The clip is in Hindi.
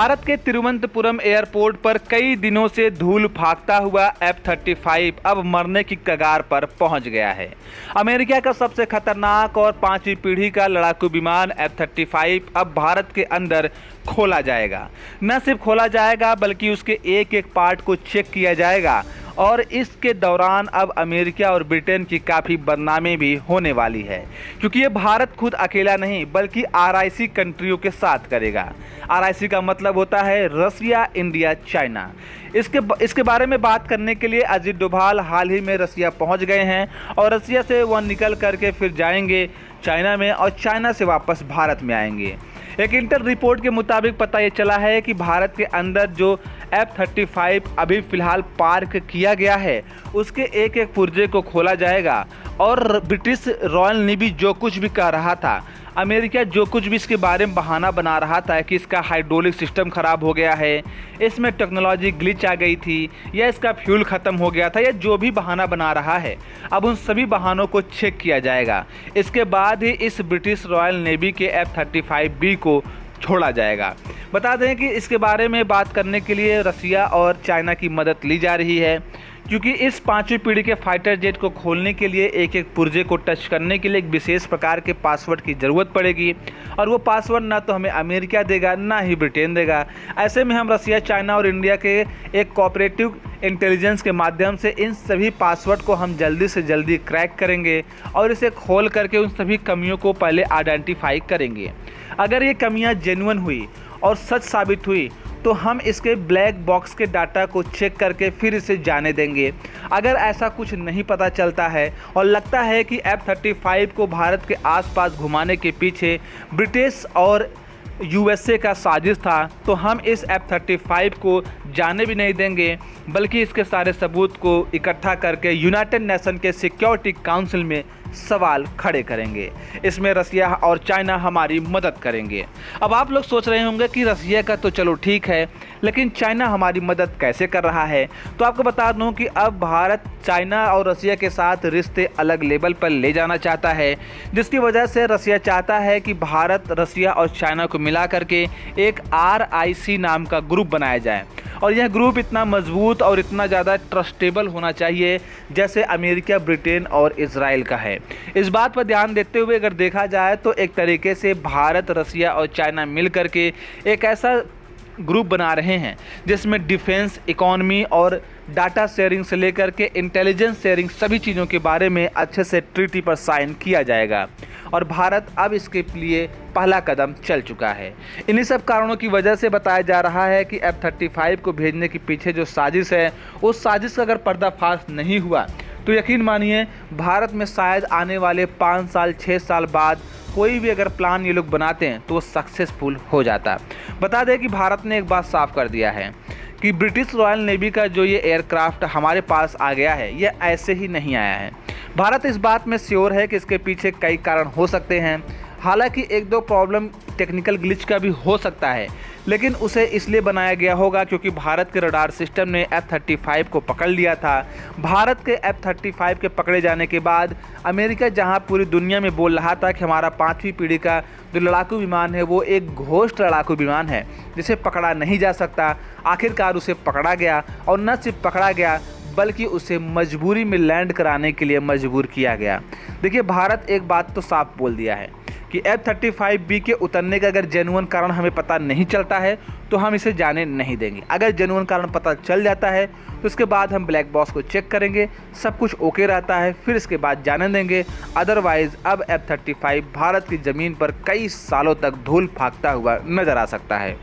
भारत के तिरुवनंतपुरम एयरपोर्ट पर कई दिनों से धूल फाकता हुआ F-35 अब मरने की कगार पर पहुंच गया है। अमेरिका का सबसे खतरनाक और 5वीं पीढ़ी का लड़ाकू विमान F-35 अब भारत के अंदर खोला जाएगा। न सिर्फ खोला जाएगा बल्कि उसके एक एक पार्ट को चेक किया जाएगा और इसके दौरान अब अमेरिका और ब्रिटेन की काफ़ी बदनामी भी होने वाली है, क्योंकि ये भारत खुद अकेला नहीं बल्कि RIC कंट्रियों के साथ करेगा। RIC का मतलब होता है रसिया, इंडिया, चाइना। इसके बारे में बात करने के लिए अजीत डोभाल हाल ही में रसिया पहुंच गए हैं और रसिया से वह निकल करके फिर जाएंगे चाइना में और चाइना से वापस भारत में आएंगे। एक इंटर रिपोर्ट के मुताबिक पता ये चला है कि भारत के अंदर जो F-35 अभी फ़िलहाल पार्क किया गया है उसके एक एक पुर्जे को खोला जाएगा और ब्रिटिश रॉयल नेवी जो कुछ भी कह रहा था, अमेरिका जो कुछ भी इसके बारे में बहाना बना रहा था कि इसका हाइड्रोलिक सिस्टम ख़राब हो गया है, इसमें टेक्नोलॉजी ग्लिच आ गई थी या इसका फ्यूल ख़त्म हो गया था या जो भी बहाना बना रहा है, अब उन सभी बहानों को चेक किया जाएगा। इसके बाद ही इस ब्रिटिश रॉयल नेवी के F-35B को छोड़ा जाएगा। बता दें कि इसके बारे में बात करने के लिए रसिया और चाइना की मदद ली जा रही है, क्योंकि इस 5वीं पीढ़ी के फाइटर जेट को खोलने के लिए एक एक पुर्जे को टच करने के लिए एक विशेष प्रकार के पासवर्ड की ज़रूरत पड़ेगी और वो पासवर्ड ना तो हमें अमेरिका देगा ना ही ब्रिटेन देगा। ऐसे में हम रसिया, चाइना और इंडिया के एक कोऑपरेटिव इंटेलिजेंस के माध्यम से इन सभी पासवर्ड को हम जल्दी से जल्दी क्रैक करेंगे और इसे खोल करके उन सभी कमियों को पहले आइडेंटिफाई करेंगे। अगर ये कमियां जेन्युइन हुई और सच साबित हुई तो हम इसके ब्लैक बॉक्स के डाटा को चेक करके फिर इसे जाने देंगे। अगर ऐसा कुछ नहीं पता चलता है और लगता है कि F-35 को भारत के आसपास घुमाने के पीछे ब्रिटिश और USA का साजिश था, तो हम इस F-35 को जाने भी नहीं देंगे बल्कि इसके सारे सबूत को इकट्ठा करके यूनाइटेड नेशन के सिक्योरिटी काउंसिल में सवाल खड़े करेंगे। इसमें रसिया और चाइना हमारी मदद करेंगे। अब आप लोग सोच रहे होंगे कि रसिया का तो चलो ठीक है, लेकिन चाइना हमारी मदद कैसे कर रहा है? तो आपको बता दूं कि अब भारत चाइना और रसिया के साथ रिश्ते अलग लेवल पर ले जाना चाहता है, जिसकी वजह से रसिया चाहता है कि भारत, रसिया और चाइना को मिला करके एक RIC नाम का ग्रुप बनाया जाए और यह ग्रुप इतना मजबूत और इतना ज़्यादा ट्रस्टेबल होना चाहिए जैसे अमेरिका, ब्रिटेन और इजराइल का है। इस बात पर ध्यान देते हुए अगर देखा जाए तो एक तरीके से भारत, रसिया और चाइना मिल करके एक ऐसा ग्रुप बना रहे हैं जिसमें डिफेंस, इकोनॉमी और डाटा शेयरिंग से लेकर के इंटेलिजेंस शेयरिंग सभी चीज़ों के बारे में अच्छे से ट्रीटी पर साइन किया जाएगा और भारत अब इसके लिए पहला कदम चल चुका है। इन्हीं सब कारणों की वजह से बताया जा रहा है कि F-35 को भेजने के पीछे जो साजिश है उस साजिश का अगर पर्दाफाश नहीं हुआ तो यकीन मानिए भारत में शायद आने वाले 5 साल 6 साल बाद कोई भी अगर प्लान ये लोग बनाते हैं तो वो सक्सेसफुल हो जाता। बता दें कि भारत ने एक बात साफ कर दिया है कि ब्रिटिश रॉयल नेवी का जो ये एयरक्राफ्ट हमारे पास आ गया है ये ऐसे ही नहीं आया है। भारत इस बात में श्योर है कि इसके पीछे कई कारण हो सकते हैं। हालांकि एक दो प्रॉब्लम टेक्निकल ग्लिच का भी हो सकता है, लेकिन उसे इसलिए बनाया गया होगा क्योंकि भारत के रडार सिस्टम ने F-35 को पकड़ लिया था। भारत के F-35 के पकड़े जाने के बाद अमेरिका जहां पूरी दुनिया में बोल रहा था कि हमारा 5वीं पीढ़ी का जो लड़ाकू विमान है वो एक घोस्ट लड़ाकू विमान है जिसे पकड़ा नहीं जा सकता, आखिरकार उसे पकड़ा गया और न सिर्फ पकड़ा गया बल्कि उसे मजबूरी में लैंड कराने के लिए मजबूर किया गया। देखिए, भारत एक बात तो साफ बोल दिया है कि F-35B के उतरने का अगर जेन्युइन कारण हमें पता नहीं चलता है तो हम इसे जाने नहीं देंगे। अगर जेन्युइन कारण पता चल जाता है तो उसके बाद हम ब्लैक बॉक्स को चेक करेंगे, सब कुछ ओके रहता है फिर इसके बाद जाने देंगे। अदरवाइज़ अब F-35 भारत की ज़मीन पर कई सालों तक धूल फाकता हुआ नज़र आ सकता है।